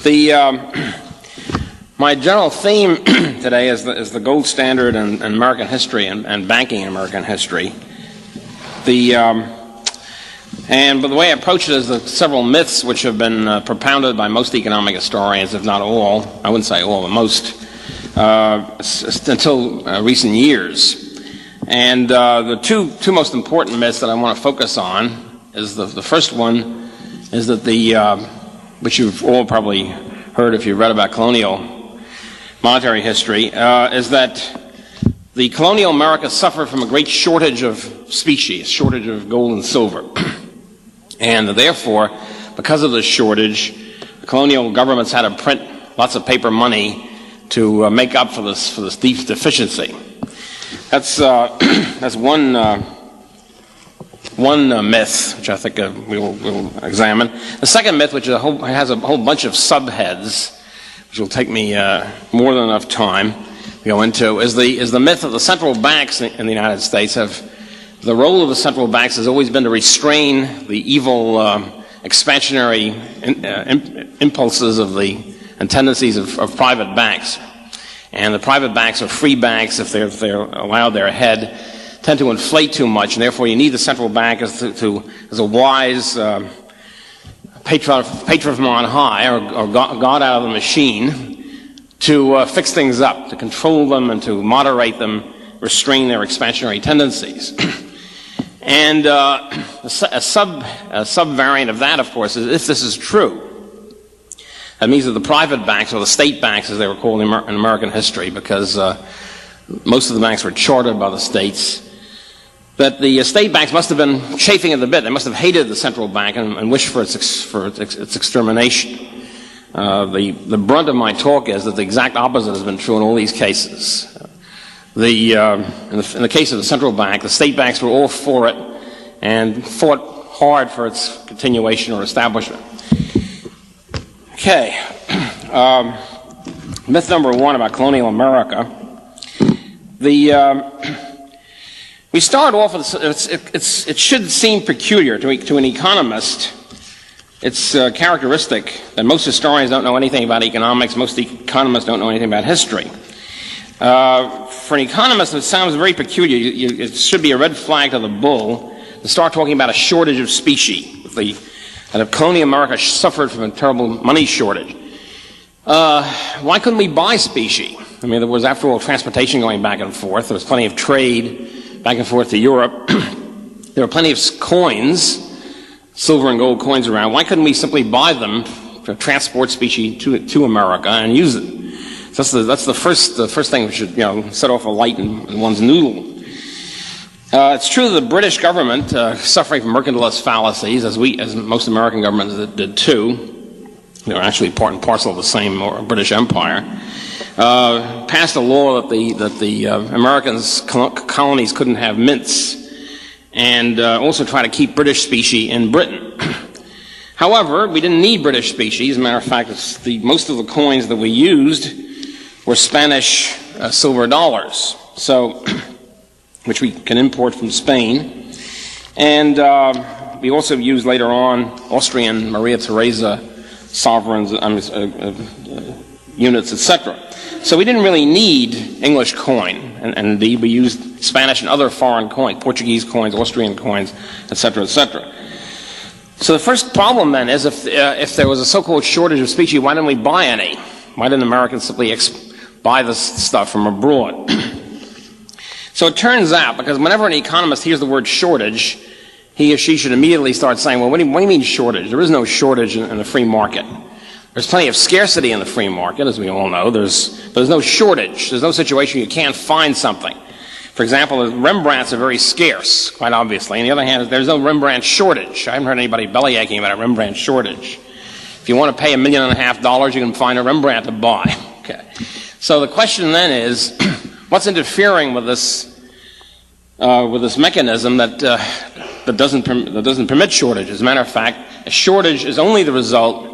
My general theme today is the gold standard in American history and banking in American history. But the way I approach it is the several myths which have been propounded by most economic historians, if not all. I wouldn't say all, but most, until recent years. And the two most important myths that I want to focus on is the first one is that which you've all probably heard if you've read about colonial monetary history, is that the colonial America suffered from a great shortage of specie, a shortage of gold and silver. And therefore, because of this shortage, the colonial governments had to print lots of paper money to make up for this deficiency. That's one myth, which I think we'll examine. The second myth, which has a whole bunch of subheads, which will take me more than enough time to go into, is the myth of the central banks in the United States. The role of the central banks has always been to restrain the evil expansionary impulses and tendencies of private banks. And the private banks, or free banks, if they're allowed their head, tend to inflate too much, and therefore you need the central bank as a wise patron from on high, or God out of the machine, to fix things up, to control them and to moderate them, restrain their expansionary tendencies. And a sub-variant of that, of course, is if this is true. That means that the private banks, or the state banks as they were called in American history, because most of the banks were chartered by the states, that the state banks must have been chafing at the bit. They must have hated the central bank and wished for its extermination. The brunt of my talk is that the exact opposite has been true in all these cases. In the case of the central bank, the state banks were all for it and fought hard for its continuation or establishment. Okay, myth number one about colonial America. We start off with it should seem peculiar to an economist. It's characteristic that most historians don't know anything about economics. Most economists don't know anything about history. For an economist, it sounds very peculiar. It should be a red flag to the bull to start talking about a shortage of specie. And if colonial America suffered from a terrible money shortage, why couldn't we buy specie? I mean, there was, after all, transportation going back and forth. There was plenty of trade back and forth to Europe. There were plenty of coins, silver and gold coins around. Why couldn't we simply buy them to transport specie to America and use it? So that's the first thing we should set off a light in one's noodle. It's true that the British government, suffering from mercantilist fallacies, as most American governments did too, they were actually part and parcel of the same British Empire, passed a law that the Americans' colonies couldn't have mints, and also try to keep British specie in Britain. However, we didn't need British specie. As a matter of fact, most of the coins that we used were Spanish silver dollars, which we can import from Spain. And we also used later on Austrian Maria Theresa sovereigns, units, etc. So we didn't really need English coin, and indeed we used Spanish and other foreign coins, Portuguese coins, Austrian coins, etc., etc. So the first problem then is if there was a so-called shortage of specie, why didn't we buy any? Why didn't Americans simply buy this stuff from abroad? So it turns out, because whenever an economist hears the word shortage, he or she should immediately start saying, well, what do you mean shortage? There is no shortage in the free market. There's plenty of scarcity in the free market, as we all know. But there's no shortage. There's no situation you can't find something. For example, Rembrandts are very scarce, quite obviously. On the other hand, there's no Rembrandt shortage. I haven't heard anybody bellyaching about a Rembrandt shortage. If you want to pay $1.5 million, you can find a Rembrandt to buy. Okay. So the question then is, what's interfering with this mechanism that doesn't permit shortage? As a matter of fact, a shortage is only the result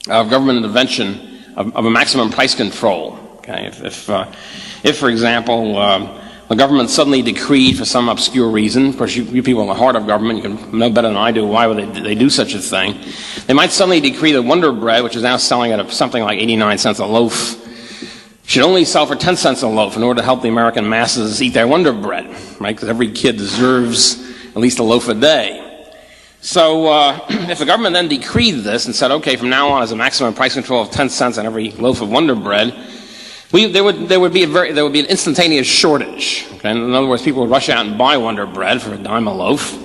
of government intervention of a maximum price control. Okay, if for example, the government suddenly decreed for some obscure reason. Of course, you people in the heart of government, you can know better than I do why would they do such a thing. They might suddenly decree that Wonder Bread, which is now selling at something like 89 cents a loaf, should only sell for 10 cents a loaf in order to help the American masses eat their Wonder Bread, right? Because every kid deserves at least a loaf a day. So if the government then decreed this and said, okay, from now on, as a maximum price control of 10 cents on every loaf of Wonder Bread, there would be an instantaneous shortage. Okay? In other words, people would rush out and buy Wonder Bread for a dime a loaf.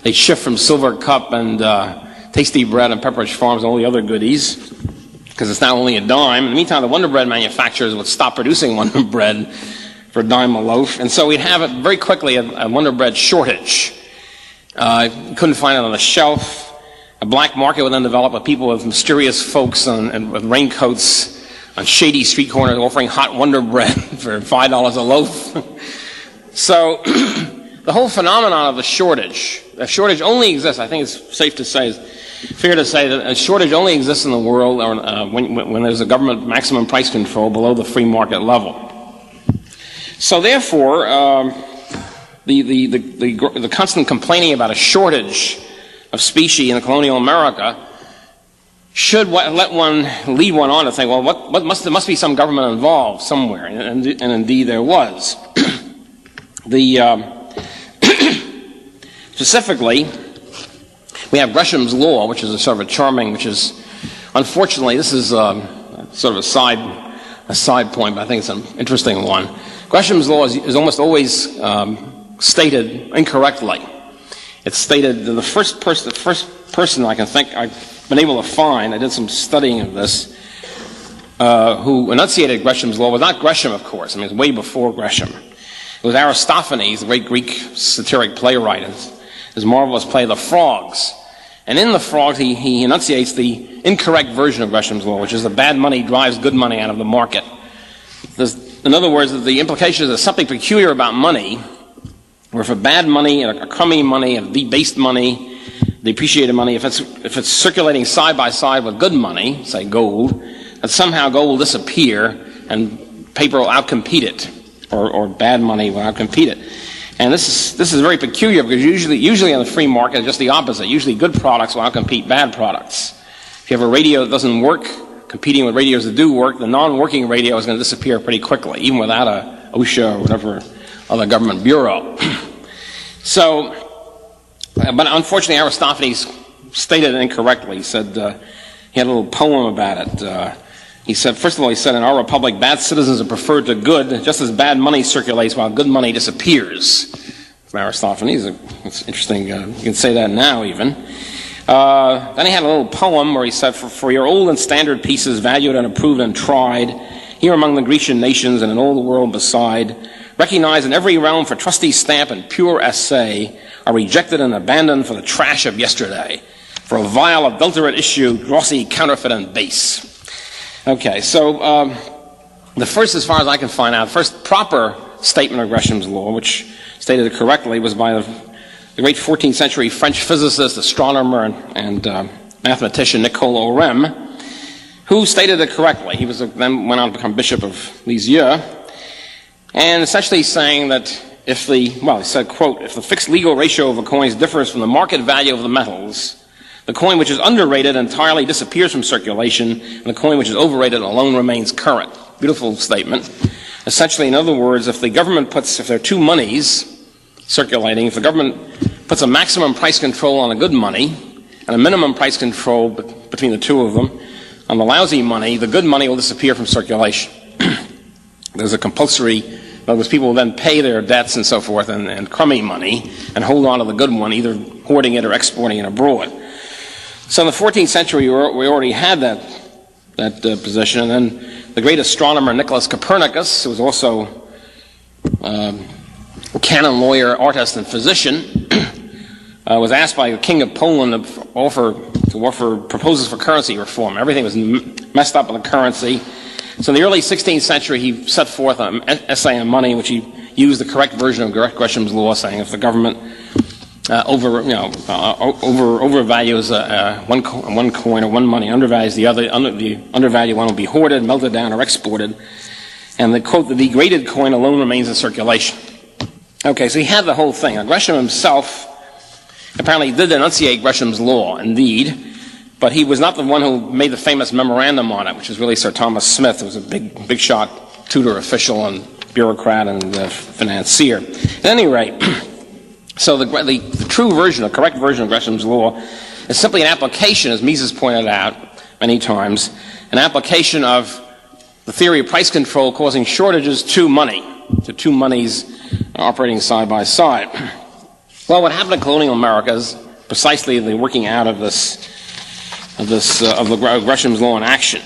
They'd shift from Silver Cup and Tasty Bread and Pepperidge Farms and all the other goodies, because it's now only a dime. In the meantime, the Wonder Bread manufacturers would stop producing Wonder Bread for a dime a loaf, and so we'd have very quickly a Wonder Bread shortage. You couldn't find it on the shelf. A black market would then develop with people with mysterious folks and with raincoats on shady street corners offering hot Wonder Bread for $5 a loaf. So the whole phenomenon of the shortage only exists, I think it's safe to say, fair to say that a shortage only exists in the world when there's a government maximum price control below the free market level. So therefore, the constant complaining about a shortage of specie in colonial America should lead one on to think, well, there must be some government involved somewhere, and indeed there was. Specifically, we have Gresham's Law, which is unfortunately, this is sort of a side point, but I think it's an interesting one. Gresham's Law is almost always stated incorrectly. It's stated that the first person I can think I've been able to find, I did some studying of this, who enunciated Gresham's Law was not Gresham, of course. I mean, it's way before Gresham. It was Aristophanes, the great Greek satiric playwright, his marvelous play, The Frogs. And in The Frogs, he enunciates the incorrect version of Gresham's Law, which is that bad money drives good money out of the market. In other words, the implication is there's something peculiar about money, where for bad money, a crummy money, a debased money, depreciated money, if it's circulating side by side with good money, say gold, that somehow gold will disappear and paper will outcompete it, or bad money will outcompete it. And this is very peculiar, because usually in the free market it's just the opposite. Usually good products will outcompete bad products. If you have a radio that doesn't work, competing with radios that do work, the non-working radio is going to disappear pretty quickly, even without a OSHA or whatever other government bureau. So, but unfortunately Aristophanes stated it incorrectly. He said, he had a little poem about it. He said, first of all, in our republic, bad citizens are preferred to good, just as bad money circulates while good money disappears. From Aristophanes, it's interesting, you can say that now even. Then he had a little poem where he said, for your old and standard pieces, valued and approved and tried, here among the Grecian nations and in all the world beside, recognized in every realm for trusty stamp and pure essay, are rejected and abandoned for the trash of yesterday, for a vile adulterate issue, glossy, counterfeit, and base. Okay, so the first, as far as I can find out, the first proper statement of Gresham's Law, which stated it correctly, was by the great 14th century French physicist, astronomer, and mathematician Nicole Orem, who stated it correctly. He then went on to become Bishop of Lisieux, and essentially saying that he said, quote, if the fixed legal ratio of the coins differs from the market value of the metals, the coin which is underrated entirely disappears from circulation, and the coin which is overrated alone remains current. Beautiful statement. Essentially, in other words, if there are two monies circulating, if the government puts a maximum price control on the good money and a minimum price control between the two of them on the lousy money, the good money will disappear from circulation. There's a compulsory, in other words, people will then pay their debts and so forth and crummy money and hold on to the good one, either hoarding it or exporting it abroad. So in the 14th century, we already had that position, and then the great astronomer Nicholas Copernicus, who was also a canon lawyer, artist, and physician, was asked by the King of Poland to offer proposals for currency reform. Everything was messed up with the currency. So in the early 16th century, he set forth an essay on money, in which he used the correct version of Gresham's Law, saying if the government overvalues one coin or one money, undervalues the other, the undervalued one will be hoarded, melted down, or exported, and the quote, the degraded coin alone remains in circulation. Okay, so he had the whole thing. Now, Gresham himself apparently did enunciate Gresham's law, indeed, but he was not the one who made the famous memorandum on it, which was really Sir Thomas Smith, who was a big shot Tudor official and bureaucrat and financier. At any rate, so the true version, the correct version of Gresham's law is simply an application, as Mises pointed out many times, an application of the theory of price control causing shortages to money, to two monies operating side by side. Well, what happened in colonial America is precisely the working out of Gresham's law in action.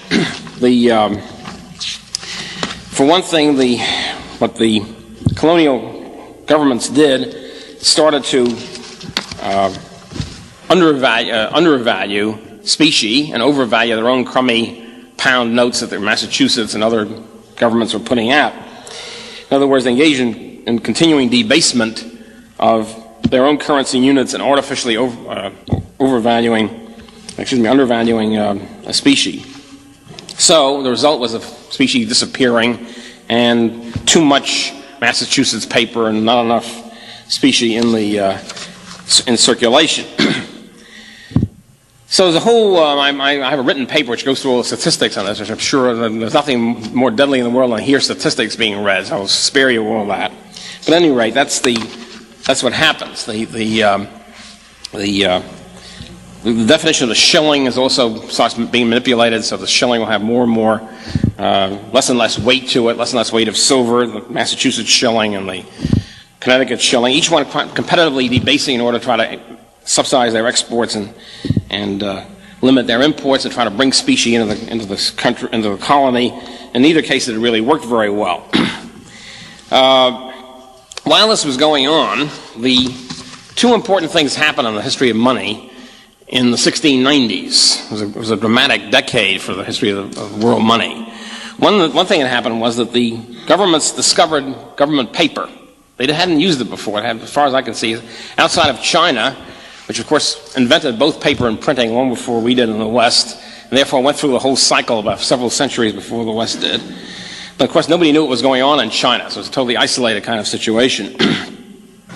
For one thing, what the colonial governments did started to undervalue specie and overvalue their own crummy pound notes that Massachusetts and other governments were putting out. In other words, they engaged in continuing debasement of their own currency units and artificially undervaluing a specie. So the result was a specie disappearing and too much Massachusetts paper and not enough specie in circulation. So there's a whole, I have a written paper which goes through all the statistics on this, which I'm sure there's nothing more deadly in the world than to hear statistics being read, so I'll spare you all that. But at any rate, that's what happens. The definition of the shilling is also starts being manipulated, so the shilling will have more and more, less and less weight to it, less and less weight of silver, the Massachusetts shilling and the Connecticut shilling, each one competitively debasing in order to try to subsidize their exports and limit their imports and try to bring specie into the country, into the colony. In neither case did it really work very well. While this was going on, the two important things happened in the history of money in the 1690s. It was a dramatic decade for the history of world money. One thing that happened was that the governments discovered government paper. They hadn't used it before, as far as I can see, outside of China, which of course invented both paper and printing long before we did in the West, and therefore went through the whole cycle about several centuries before the West did. But of course nobody knew what was going on in China, so it was a totally isolated kind of situation.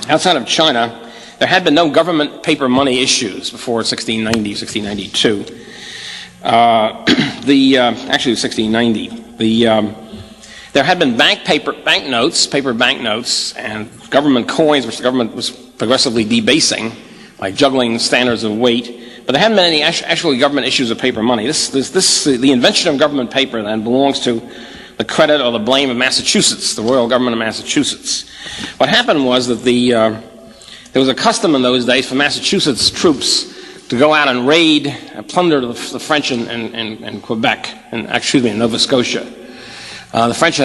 Outside of China, there had been no government paper money issues before 1690, 1692. Actually 1690. There had been paper banknotes, and government coins, which the government was progressively debasing by juggling standards of weight. But there hadn't been any actually government issues of paper money. The invention of government paper then belongs to the credit or the blame of Massachusetts, the royal government of Massachusetts. What happened was that there was a custom in those days for Massachusetts troops to go out and raid and plunder the French in Quebec, and in Nova Scotia. The French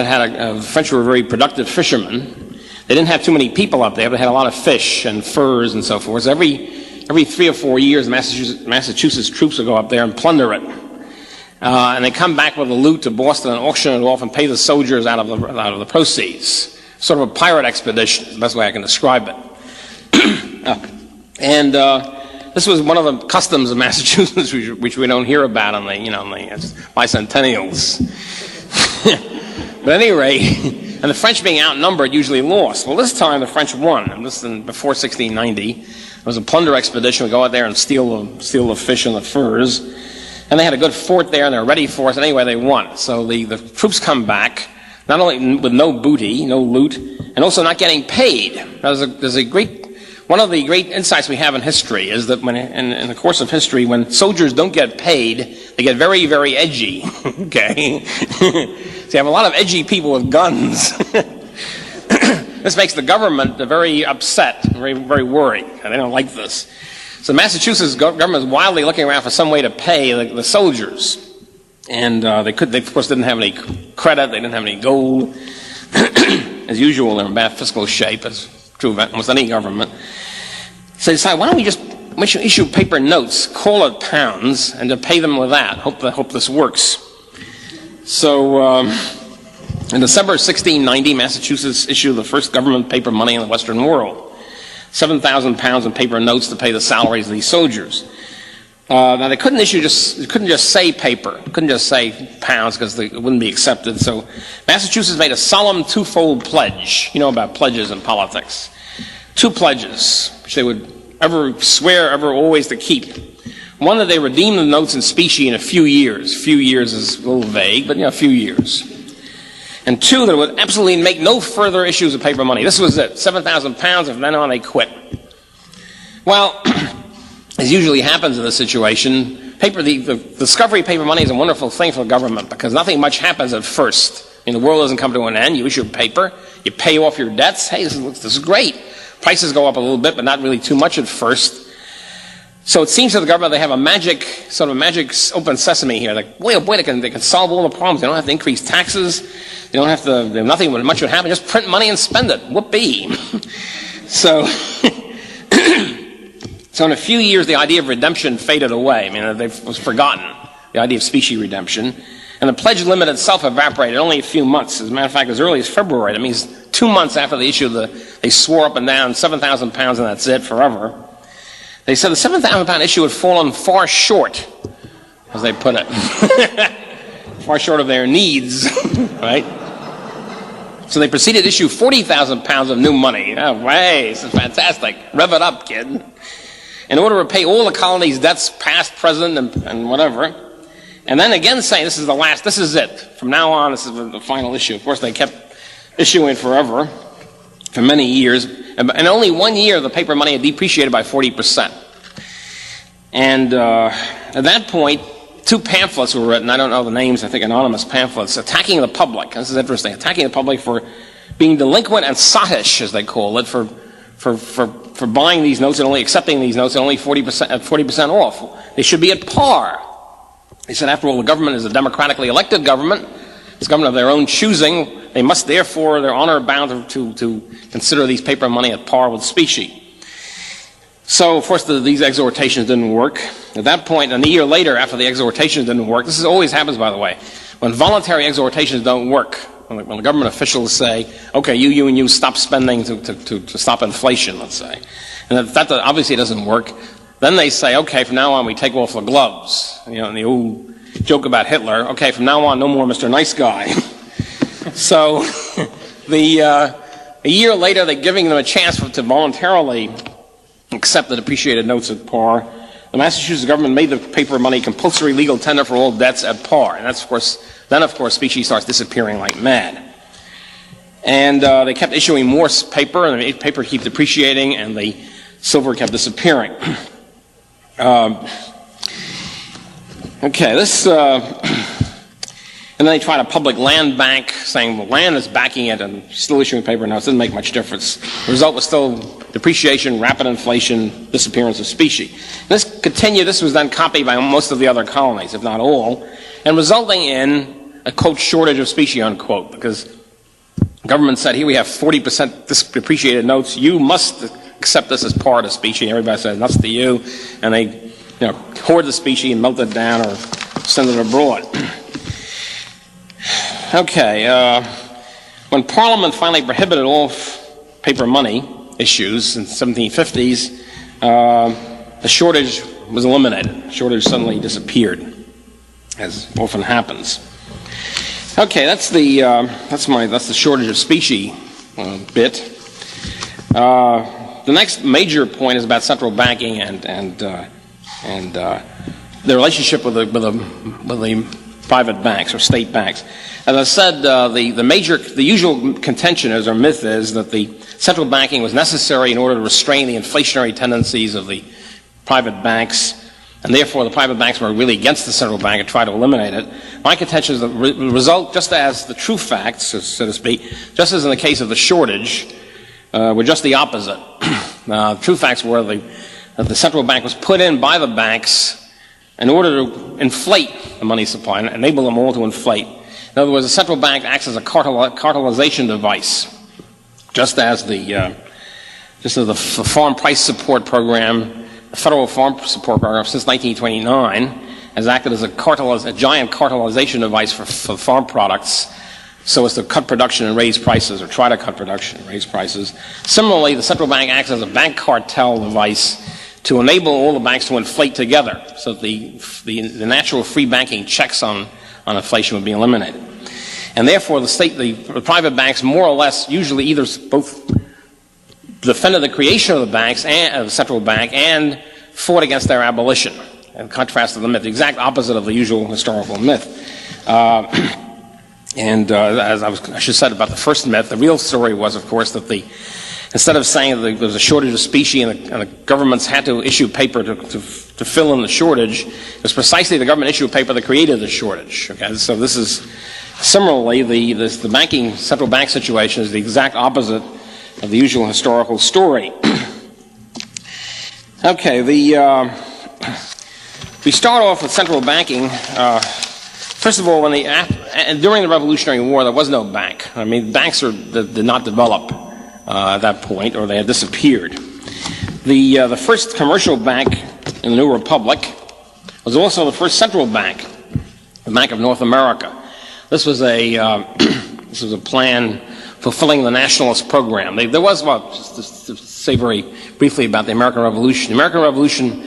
were very productive fishermen. They didn't have too many people up there, but they had a lot of fish and furs and so forth. So every 3 or 4 years, Massachusetts troops would go up there and plunder it. And they come back with the loot to Boston and auction it off and pay the soldiers out of the proceeds. Sort of a pirate expedition, is the best way I can describe it. This was one of the customs of Massachusetts, which we don't hear about on the bicentennials. But at any rate, and the French being outnumbered usually lost. Well, this time the French won. And this before 1690. It was a plunder expedition. We go out there and steal the fish and the furs. And they had a good fort there, and they were ready for us. Anyway, they won. So the troops come back, not only with no booty, no loot, and also not getting paid. One of the great insights we have in history is that in the course of history, when soldiers don't get paid, they get very, very edgy. Okay? So you have a lot of edgy people with guns. This makes the government very upset, very, very worried. They don't like this. So Massachusetts government is wildly looking around for some way to pay the soldiers. And they of course didn't have any credit, they didn't have any gold. As usual, they're in bad fiscal shape, as true of almost any government. So they decide, why don't we just issue paper notes, call it pounds, and to pay them with that. Hope this works. So in December 1690, Massachusetts issued the first government paper money in the Western world. 7,000 pounds in paper notes to pay the salaries of these soldiers. Now they couldn't just say paper, couldn't just say pounds because it wouldn't be accepted. So Massachusetts made a solemn twofold pledge. You know about pledges in politics. 2 pledges, which they would ever swear always to keep. One, that they redeem the notes in specie in a few years. Few years is a little vague, but a few years. And 2, that it would absolutely make no further issues of paper money. This was it. 7,000 pounds, and from then on they quit. Well, as usually happens in this situation, the discovery of paper money is a wonderful thing for the government because nothing much happens at first. The world doesn't come to an end. You issue paper, you pay off your debts. Hey, this is great. Prices go up a little bit, but not really too much at first. So it seems to the government they have a magic open sesame here. Like, boy, oh boy, they can solve all the problems. They don't have to increase taxes. They don't have to, nothing much would happen. Just print money and spend it. Whoopee. So, so in a few years, the idea of redemption faded away. It was forgotten, the idea of specie redemption. And the pledge limit itself evaporated only a few months. As a matter of fact, as early as February. That means 2 months after they issued they swore up and down 7,000 pounds and that's it forever. They said the 7,000 pound issue had fallen far short, as they put it. Far short of their needs, right? So they proceeded to issue 40,000 pounds of new money. Oh, way, this is fantastic. Rev it up, kid. In order to repay all the colony's debts, past, present, and whatever. And then again saying, this is it. From now on, this is the final issue. Of course, they kept issuing forever, for many years. And only 1 year, the paper money had depreciated by 40%. And at that point, 2 pamphlets were written. I don't know the names, I think anonymous pamphlets, attacking the public. This is interesting. Attacking the public for being delinquent and sottish, as they call it, for buying these notes and only accepting these notes at only 40% off. They should be at par. They said, after all, the government is a democratically elected government. It's a government of their own choosing. They must therefore, they're honor bound to consider these paper money at par with specie. So, of course, these exhortations didn't work. At that point, and a year later, after the exhortations didn't work, this always happens, by the way, when voluntary exhortations don't work, when the government officials say, okay, you and you stop spending to stop inflation, let's say, and that obviously doesn't work, then they say, okay, from now on we take off the gloves. And the old joke about Hitler, okay, from now on no more Mr. Nice Guy. So a year later, they're giving them a chance to voluntarily accept the depreciated notes at par. The Massachusetts government made the paper money compulsory legal tender for all debts at par. And that's, of course, specie starts disappearing like mad. And they kept issuing more paper, and the paper kept depreciating, and the silver kept disappearing. Okay, and then they tried a public land bank, saying the land is backing it and still issuing paper notes. It didn't make much difference. The result was still depreciation, rapid inflation, disappearance of specie. And this continued. This was then copied by most of the other colonies, if not all, and resulting in a, quote, shortage of specie, unquote, because the government said, here we have 40% depreciated notes. You must accept this as part of specie. Everybody said, nuts to you. And they hoard the specie and melt it down or send it abroad. Okay, when Parliament finally prohibited all paper money issues in the 1750s, the shortage was eliminated. The shortage suddenly disappeared, as often happens. Okay, that's the shortage of specie bit. The next major point is about central banking and the relationship with the private banks or state banks. As I said, the usual contention or myth is that the central banking was necessary in order to restrain the inflationary tendencies of the private banks, and therefore the private banks were really against the central bank and tried to eliminate it. My contention is that the result, just as the true facts, so to speak, just as in the case of the shortage, were just the opposite. The true facts were that the central bank was put in by the banks in order to inflate the money supply and enable them all to inflate. In other words, the central bank acts as a cartelization device, just as the Farm Price Support Program, the Federal Farm Support Program since 1929, has acted as a giant cartelization device for farm products, so as to cut production and raise prices, or try to cut production and raise prices. Similarly, the central bank acts as a bank cartel device to enable all the banks to inflate together, so that the natural free banking checks on inflation would be eliminated. And therefore, the private banks more or less usually either both defended the creation of the banks and of the central bank and fought against their abolition, in contrast to the myth, the exact opposite of the usual historical myth. As I should have said about the first myth, the real story was, of course, that instead of saying that there was a shortage of specie and the governments had to issue paper to fill in the shortage, it was precisely the government issued paper that created the shortage. Okay? So this is similarly the central bank situation is the exact opposite of the usual historical story. Okay, we start off with central banking. First of all, during the Revolutionary War, there was no bank. I mean, banks did not develop at that point, or they had disappeared. The first commercial bank in the New Republic was also the first central bank, the Bank of North America. This was a plan fulfilling the nationalist program. There was, just to say very briefly about the American Revolution. The American Revolution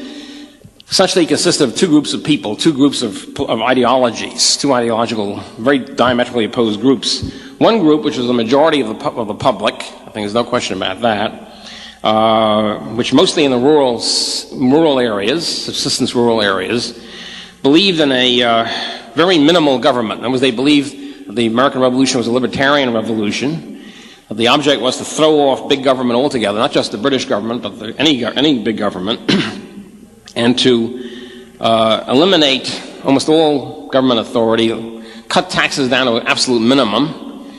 essentially consisted of two groups of people, two groups of ideologies, two ideological, very diametrically opposed groups. One group, which was the majority of the public, I think there's no question about that, which mostly in the rural areas, subsistence rural areas, believed in a very minimal government. In other words, they believed the American Revolution was a libertarian revolution. The object was to throw off big government altogether, not just the British government, but any big government, and to eliminate almost all government authority, cut taxes down to an absolute minimum,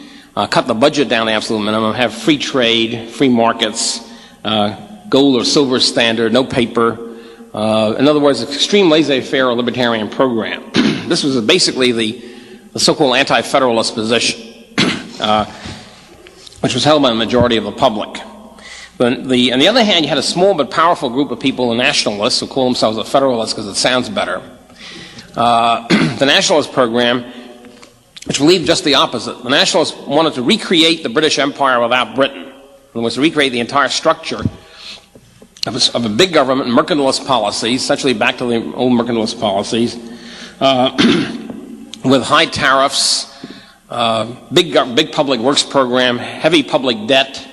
cut the budget down to the absolute minimum, have free trade, free markets, gold or silver standard, no paper. In other words, extreme laissez-faire or libertarian program. This was basically the so-called anti-federalist position, which was held by the majority of the public. On the other hand, you had a small but powerful group of people, the nationalists, who call themselves the Federalists because it sounds better. The nationalist program, which believed just the opposite. The nationalists wanted to recreate the British Empire without Britain. In other words, to recreate the entire structure of a big government, mercantilist policies, essentially back to the old mercantilist policies, with high tariffs, big public works program, heavy public debt,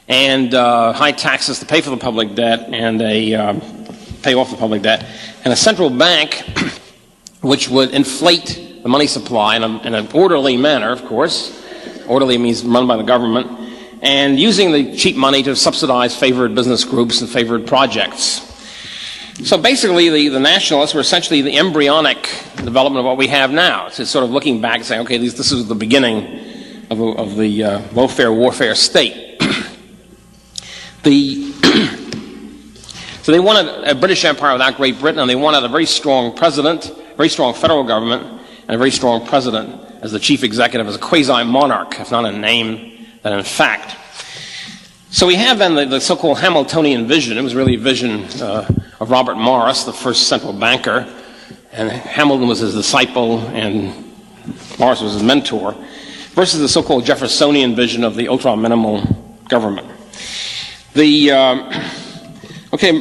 and high taxes to pay for the public debt and pay off the public debt, and a central bank which would inflate the money supply in an orderly manner, of course. Orderly means run by the government, and using the cheap money to subsidize favored business groups and favored projects. So basically, the nationalists were essentially the embryonic development of what we have now. It's sort of looking back and saying, okay, this is the beginning of the welfare warfare state. So they wanted a British Empire without Great Britain, and they wanted a very strong president, very strong federal government, and a very strong president as the chief executive, as a quasi-monarch, if not in name, then in fact. So we have then the so-called Hamiltonian vision. It was really a vision of Robert Morris, the first central banker, and Hamilton was his disciple, and Morris was his mentor, versus the so-called Jeffersonian vision of the ultra-minimal government.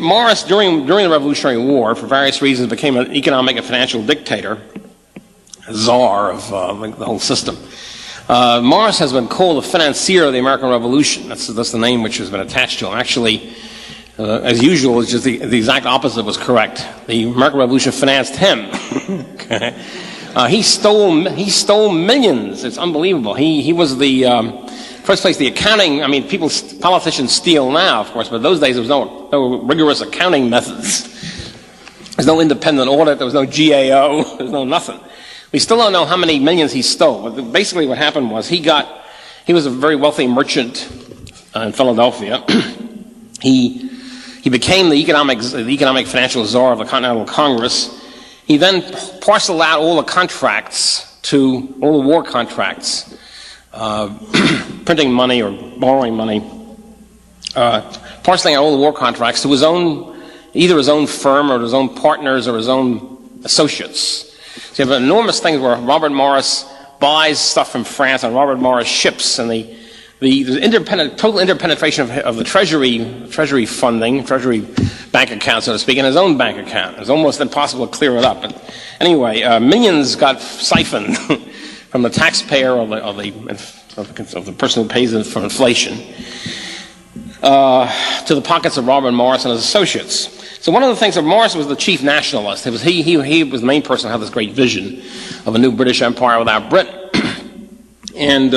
Morris, during the Revolutionary War, for various reasons, became an economic and financial dictator, a czar of the whole system. Morris has been called the financier of the American Revolution. That's the name which has been attached to him. Actually, as usual, it's just the exact opposite was correct. The American Revolution financed him. Okay. He stole millions. It's unbelievable. He was the first place, the accounting. I mean, politicians steal now, of course, but those days there was no rigorous accounting methods. There's no independent audit. There was no GAO. There's no nothing. We still don't know how many millions he stole. But basically, what happened was he was a very wealthy merchant in Philadelphia. He became the economic financial czar of the Continental Congress. He then parceled out all the contracts all the war contracts, printing money or borrowing money, parceling out all the war contracts to either his own firm or his own partners or his own associates. So you have enormous things where Robert Morris buys stuff from France on Robert Morris ships, and the total interpenetration of the Treasury funding, Treasury bank account, so to speak, in his own bank account. It was almost impossible to clear it up. But anyway, millions got siphoned from the taxpayer or the person who pays it for inflation to the pockets of Robert Morris and his associates. So one of the things that Morris was the chief nationalist. He was the main person who had this great vision of a new British Empire without Britain. And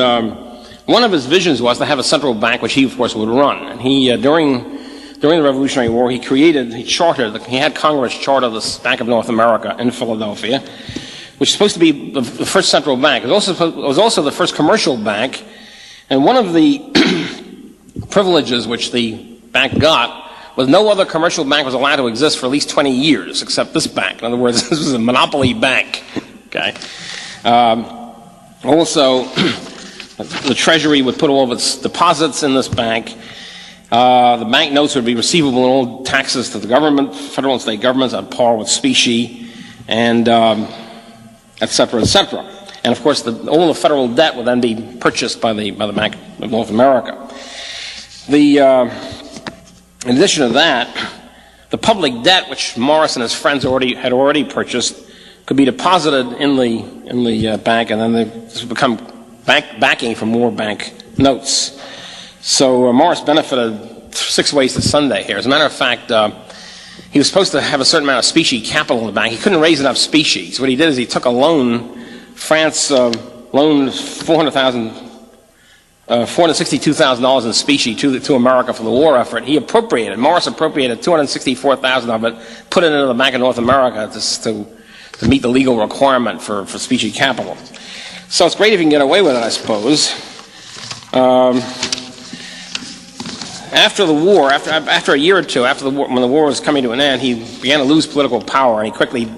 one of his visions was to have a central bank, which he, of course, would run. And he, during the Revolutionary War, he had Congress charter this Bank of North America in Philadelphia, which was supposed to be the first central bank. It was also the first commercial bank. And one of the privileges which the bank got was no other commercial bank was allowed to exist for at least 20 years except this bank. In other words, this was a monopoly bank. Okay. Also, the Treasury would put all of its deposits in this bank. The bank notes would be receivable in all taxes to the government, federal and state governments, on par with specie, and et cetera, et cetera. And of course, all the federal debt would then be purchased by the Bank of North America. In addition to that, the public debt, which Morris and his friends had already purchased, could be deposited in the bank, and then this would become backing for more bank notes. So Morris benefited 6 ways to Sunday here. As a matter of fact, he was supposed to have a certain amount of specie capital in the bank. He couldn't raise enough specie. So what he did is he took a loan. France loaned $462,000 in specie to America for the war effort. Morris appropriated $264,000 of it, put it into the Bank of North America to meet the legal requirement for specie capital. So it's great if you can get away with it, I suppose. After the war, after a year or two, after the war, when the war was coming to an end, he began to lose political power, and he quickly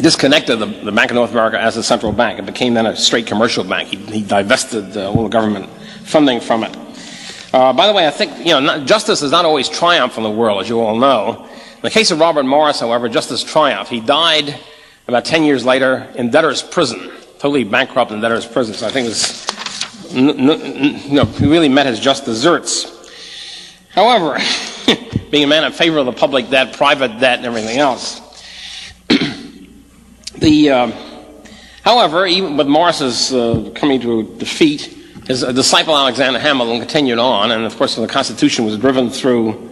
disconnected the Bank of North America as a central bank. It became then a straight commercial bank. He divested all the government funding from it. By the way, I think justice does not always triumph in the world, as you all know. In the case of Robert Morris, however, justice triumphed. He died about 10 years later in debtor's prison, totally bankrupt in debtor's prison. So I think he really met his just desserts. However, being a man in favor of the public debt, private debt, and everything else, however, even with Morris's coming to defeat, his disciple Alexander Hamilton continued on, and of course the Constitution was driven through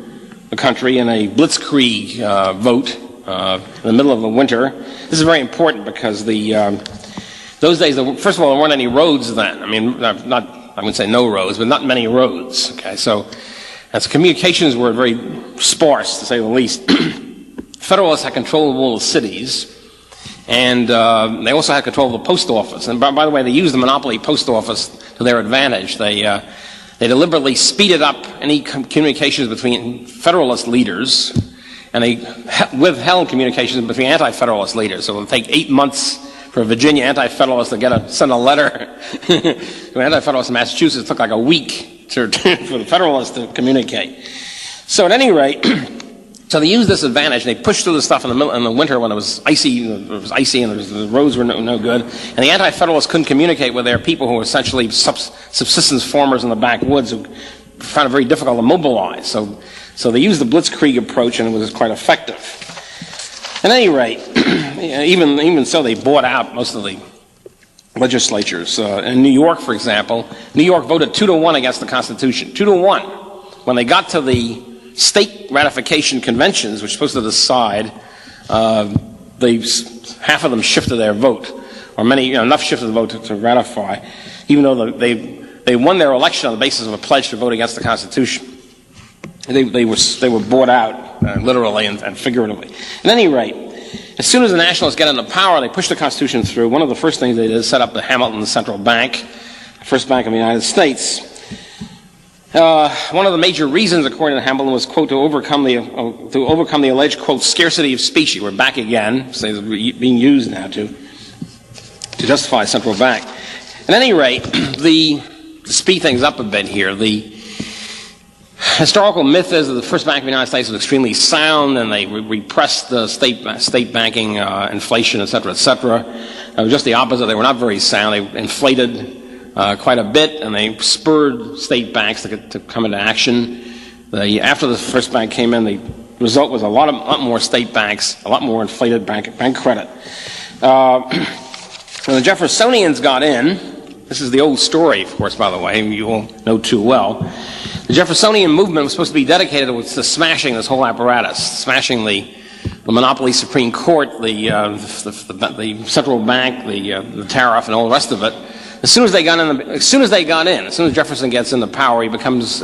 the country in a blitzkrieg vote in the middle of the winter. This is very important because those days, first of all, there weren't any roads then. I mean, I wouldn't say no roads, but not many roads. Okay, so communications were very sparse, to say the least. Federalists had control of all the cities, and they also had control of the post office. And by the way, they used the monopoly post office to their advantage. They deliberately speeded up any communications between Federalist leaders, and they withheld communications between anti-Federalist leaders. So it would take 8 months for a Virginia anti-Federalist to send a letter to an anti-Federalist in Massachusetts. It took like a week for the Federalists to communicate. So at any rate, so they used this advantage. They pushed through the stuff in the winter when it was icy. And the roads were no good. And the anti-Federalists couldn't communicate with their people who were essentially subsistence farmers in the backwoods who found it very difficult to mobilize. So they used the blitzkrieg approach, and it was quite effective. At any rate, even so, they bought out most of the legislatures. In New York, for example, New York voted 2-1 against the Constitution. 2-1. When they got to the state ratification conventions, which were supposed to decide, half of them shifted their vote, or enough shifted the vote to ratify, even though they won their election on the basis of a pledge to vote against the Constitution. They were bought out, literally and figuratively. At any rate, as soon as the Nationalists got into power, they pushed the Constitution through. One of the first things they did is set up the Hamilton Central Bank, the first bank of the United States. One of the major reasons, according to Hamilton, was, quote, to overcome the alleged, quote, scarcity of specie. We're back again, so it's being used now to justify a central bank. At any rate, to speed things up a bit here, the historical myth is that the first bank of the United States was extremely sound, and they repressed the state banking, inflation, et cetera, et cetera. was just the opposite. They were not very sound. They inflated quite a bit, and they spurred state banks to come into action. After the first bank came in, the result was a lot more state banks, a lot more inflated bank credit. When the Jeffersonians got in, this is the old story, of course, by the way, you all know too well. The Jeffersonian movement was supposed to be dedicated to smashing this whole apparatus, smashing the monopoly Supreme Court, the central bank, the tariff, and all the rest of it. As soon as Jefferson gets into power, he becomes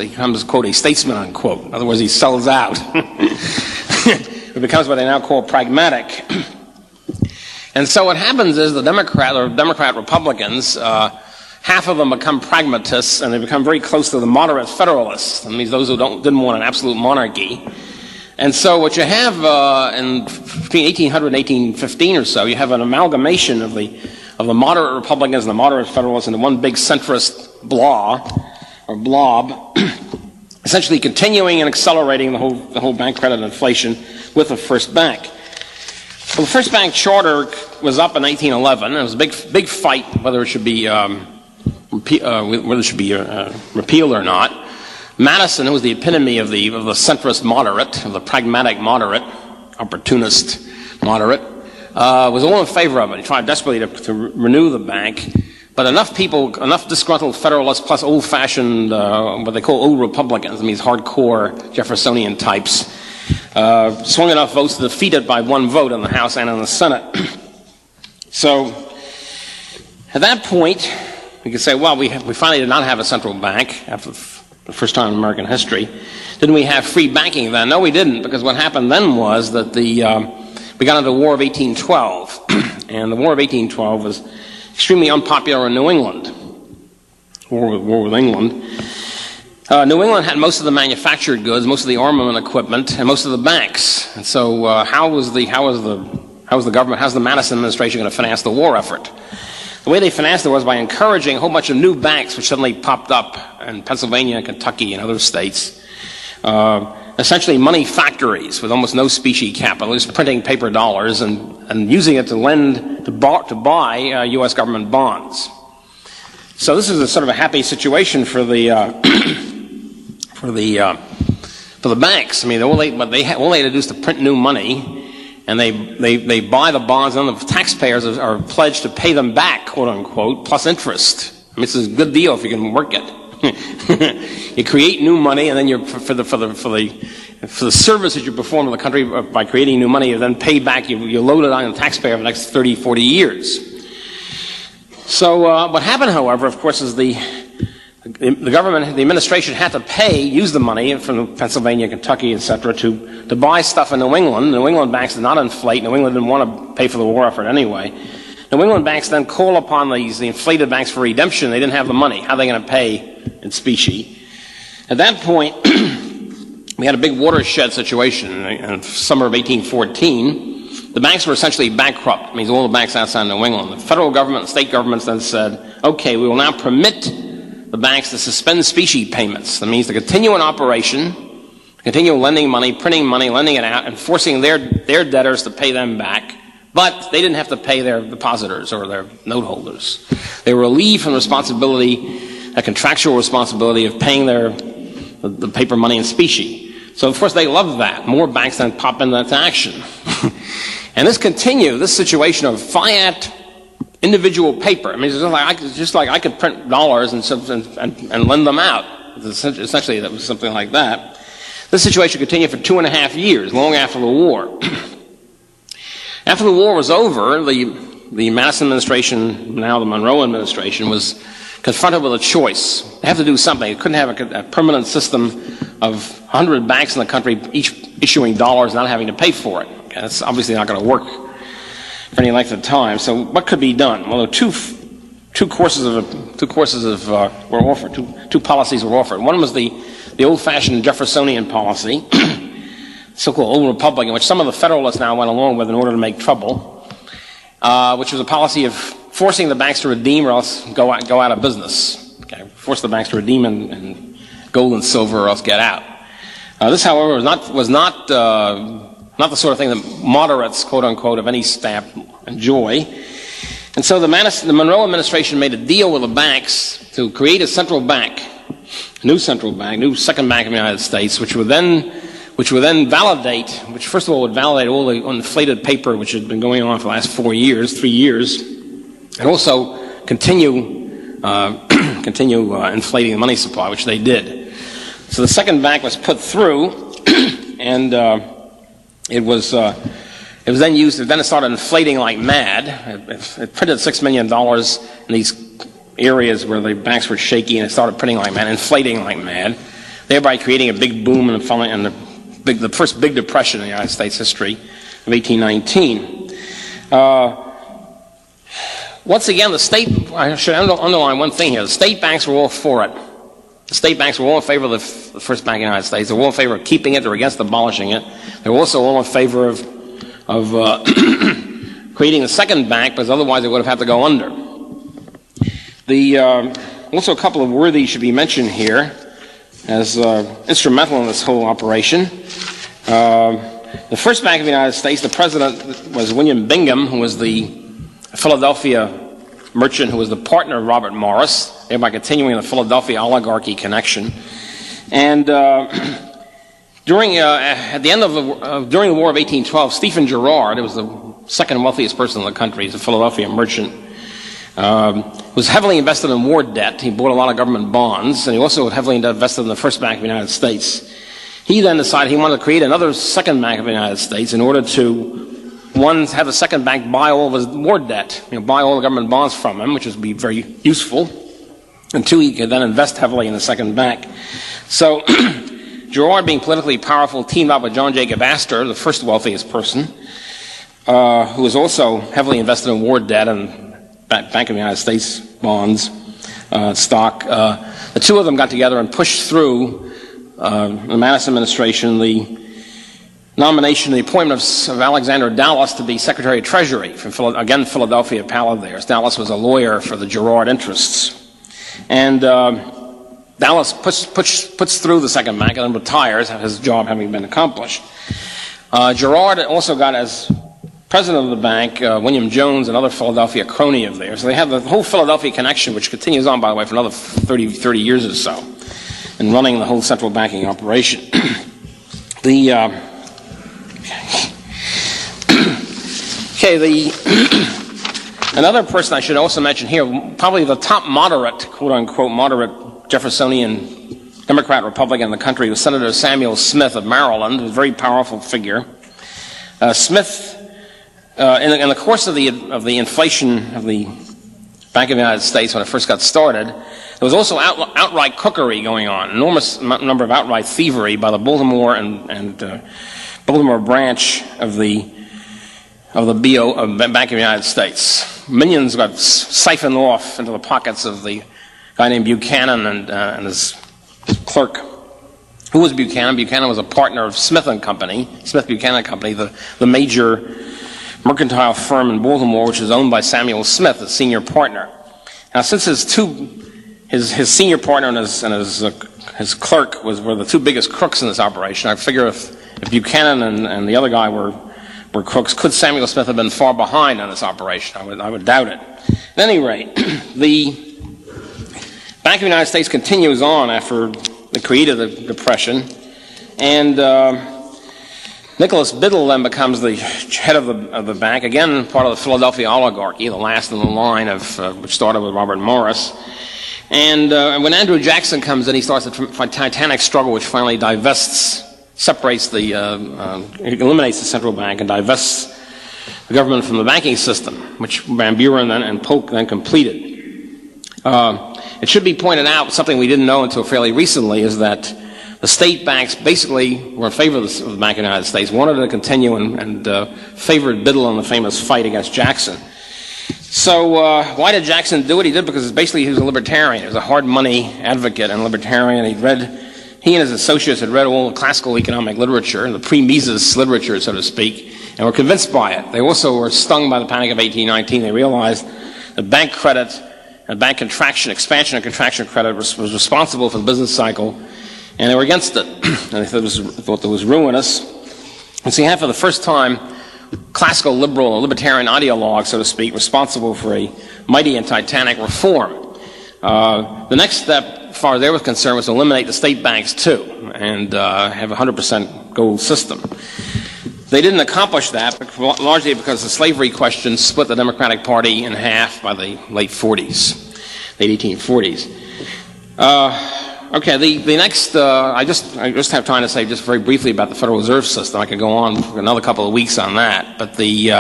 quote, a statesman, unquote. In other words, he sells out. It becomes what they now call pragmatic. And so what happens is the Democrat Republicans, half of them become pragmatists, and they become very close to the moderate Federalists. That means those who didn't want an absolute monarchy. And so what you have between 1800 and 1815 or so, you have an amalgamation of the moderate Republicans and the moderate Federalists into one big centrist blob, essentially continuing and accelerating the whole bank credit inflation with the first bank. Well, the first bank charter was up in 1911. It was a big fight whether it should be repealed or not. Madison, who was the epitome of the centrist moderate, of the pragmatic moderate, opportunist moderate, was all in favor of it. He tried desperately to renew the bank, but enough disgruntled Federalists plus old-fashioned, what they call old Republicans, that means hardcore Jeffersonian types, swung enough votes to defeat it by one vote in the House and in the Senate. So, at that point, we could say, well, we finally did not have a central bank after the first time in American history. Didn't we have free banking then? No, we didn't, because what happened then was that we got into the War of 1812, and the War of 1812 was extremely unpopular in New England. War with England. New England had most of the manufactured goods, most of the armament equipment, and most of the banks. And so, how's the Madison administration going to finance the war effort? The way they financed it was by encouraging a whole bunch of new banks which suddenly popped up in Pennsylvania, Kentucky, and other states. Essentially money factories with almost no specie capital, just printing paper dollars and using it to buy U.S. government bonds. So this is a sort of a happy situation for the banks. I mean, all they had to do is to print new money. And they buy the bonds, and the taxpayers are pledged to pay them back, quote unquote, plus interest. I mean, it's a good deal if you can work it. You create new money, and then for the service that you perform to the country by creating new money, you then pay back. You load it on the taxpayer for the next 30, 40 years. So what happened, however, of course, is the government, the administration had to use the money from Pennsylvania, Kentucky, etc., to buy stuff in New England. The New England banks did not inflate. New England didn't want to pay for the war effort anyway. New England banks then call upon the inflated banks for redemption. They didn't have the money. How are they going to pay in specie? At that point, we had a big watershed situation in the summer of 1814. The banks were essentially bankrupt. It means all the banks outside New England. The federal government and state governments then said, okay, we will now permit the banks to suspend specie payments. That means to continue an operation, continue lending money, printing money, lending it out, and forcing their debtors to pay them back. But they didn't have to pay their depositors or their note holders. They were relieved from the responsibility, a contractual responsibility of paying the paper money in specie. So of course they loved that. More banks then pop into action. And this situation of fiat individual paper. I mean, it's just like I could print dollars and lend them out. Essentially, that was something like that. This situation continued for 2.5 years, long after the war. After the war was over, the Madison administration, now the Monroe administration, was confronted with a choice. They have to do something. They couldn't have a permanent system of 100 banks in the country, each issuing dollars, not having to pay for it. Okay, that's obviously not going to work for any length of time. So what could be done? Well, two policies were offered. One was the old-fashioned Jeffersonian policy, so-called Old Republican, which some of the Federalists now went along with in order to make trouble, which was a policy of forcing the banks to redeem or else go out of business. Okay, force the banks to redeem in gold and silver or else get out. This, however, was not the sort of thing that moderates, quote unquote, of any stamp enjoy. And so the Monroe administration made a deal with the banks to create a central bank, a new central bank, new second bank of the United States, which would then validate, which first of all would validate all the inflated paper which had been going on for the last 3 years, and also continue inflating the money supply, which they did. So the second bank was put through, and it was then used. Then it started inflating like mad. It printed $6 million in these areas where the banks were shaky, and it started printing like mad, inflating like mad, thereby creating a big boom in the first big depression in the United States history of 1819. Once again, I should underline one thing here. The state banks were all for it. The state banks were all in favor of the first bank in the United States. They were all in favor of keeping it or against abolishing it. They were also all in favor of creating a second bank, because otherwise it would have had to go under. Also a couple of worthies should be mentioned here as instrumental in this whole operation. The first Bank of the United States, the president was William Bingham, who was the Philadelphia merchant who was the partner of Robert Morris, thereby continuing the Philadelphia oligarchy connection. And during the War of 1812, Stephen Girard, who was the second wealthiest person in the country, he's a Philadelphia merchant, was heavily invested in war debt. He bought a lot of government bonds, and he also was heavily invested in the First Bank of the United States. He then decided he wanted to create another second bank of the United States in order to, one, have the second bank buy all of his war debt, buy all the government bonds from him, which would be very useful, and two, he could then invest heavily in the second bank. So Girard, being politically powerful, teamed up with John Jacob Astor, the first wealthiest person, who was also heavily invested in war debt and Bank of the United States bonds, stock. The two of them got together and pushed through the Madison administration the nomination, the appointment of Alexander Dallas to be Secretary of Treasury from Philadelphia pal theirs. Dallas was a lawyer for the Girard interests, and Dallas puts through the second bank and then retires, his job having been accomplished. Girard also got as president of the bank, William Jones, another Philadelphia crony of theirs. So they have the whole Philadelphia connection, which continues on, by the way, for another 30 years or so, in running the whole central banking operation. Another person I should also mention here, probably the top moderate, quote-unquote moderate Jeffersonian Democrat Republican in the country, was Senator Samuel Smith of Maryland, a very powerful figure. Smith, in the course of the inflation of the Bank of the United States when it first got started, there was also outright crookery going on, enormous number of outright thievery by the Baltimore and Baltimore branch of the Bank of the United States. Millions got siphoned off into the pockets of the guy named Buchanan and his clerk. Who was Buchanan? Buchanan was a partner of Smith Buchanan Company, the major mercantile firm in Baltimore, which is owned by Samuel Smith, the senior partner. Now, since his senior partner and his clerk were the two biggest crooks in this operation, I figure if Buchanan and the other guy were crooks, could Samuel Smith have been far behind on this operation? I would doubt it. At any rate, the Bank of the United States continues on after the creation of the Depression, and Nicholas Biddle then becomes the head of the bank, again part of the Philadelphia oligarchy, the last in the line which started with Robert Morris. And when Andrew Jackson comes in, he starts a titanic struggle which finally eliminates the central bank and divests the government from the banking system, which Van Buren and Polk then completed. It should be pointed out, something we didn't know until fairly recently, is that the state banks basically were in favor of the Bank of the United States, wanted to continue and favored Biddle in the famous fight against Jackson. So why did Jackson do it? He did it because basically he was a libertarian. He was a hard money advocate and libertarian. He and his associates had read all the classical economic literature, the pre-Mises literature, so to speak, and were convinced by it. They also were stung by the Panic of 1819. They realized that bank credit and bank contraction, expansion and contraction credit was responsible for the business cycle, and they were against it. And they thought it was ruinous. And so you have, for the first time, classical liberal or libertarian ideologue, so to speak, responsible for a mighty and titanic reform. The next step, as far as they were concerned, was to eliminate the state banks too and have a 100% gold system. They didn't accomplish that, largely because the slavery question split the Democratic Party in half by the late 1840s. Okay, the next, I just have time to say just very briefly about the Federal Reserve System. I could go on for another couple of weeks on that, but the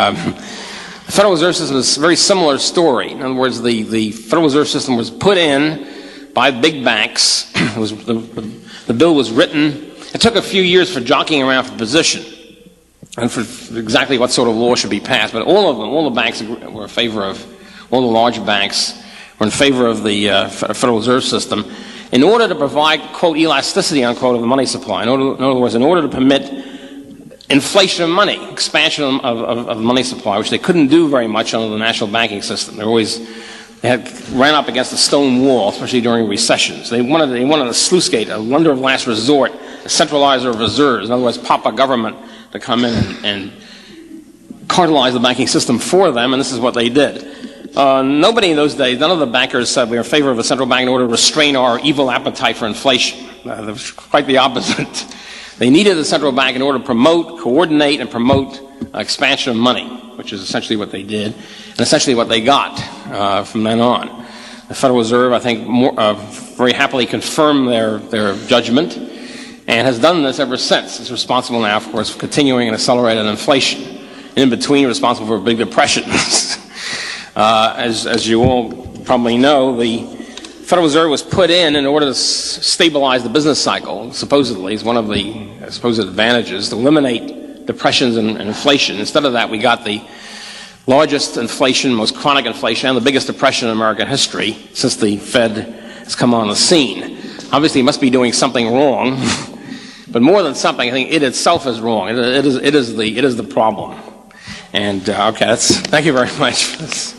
Federal Reserve System is a very similar story. In other words, the Federal Reserve System was put in by big banks. The bill was written. It took a few years for jockeying around for position and for exactly what sort of law should be passed, but all the banks were in favor of, all the large banks were in favor of the Federal Reserve System in order to provide, quote, elasticity, unquote, of the money supply. In other words, in order to permit inflation of money, expansion of the money supply, which they couldn't do very much under the national banking system. They ran up against a stone wall, especially during recessions. They wanted a sluice gate, a lender of last resort, a centralizer of reserves, in other words, Papa government to come in and cartelize the banking system for them, and this is what they did. Nobody in those days, none of the bankers said we are in favor of a central bank in order to restrain our evil appetite for inflation. It was quite the opposite. They needed the central bank in order to coordinate and promote expansion of money, which is essentially what they did, and essentially what they got from then on. The Federal Reserve, I think, very happily confirmed their judgment, and has done this ever since. It's responsible now, of course, for continuing and accelerated inflation. In between, responsible for big depressions. As you all probably know, the Federal Reserve was put in order to stabilize the business cycle, supposedly, is one of the supposed advantages, to eliminate depressions and inflation. Instead of that, we got the largest inflation, most chronic inflation, and the biggest depression in American history since the Fed has come on the scene. Obviously, it must be doing something wrong, but more than something, I think it itself is wrong. It is the problem. And okay, thank you very much for this.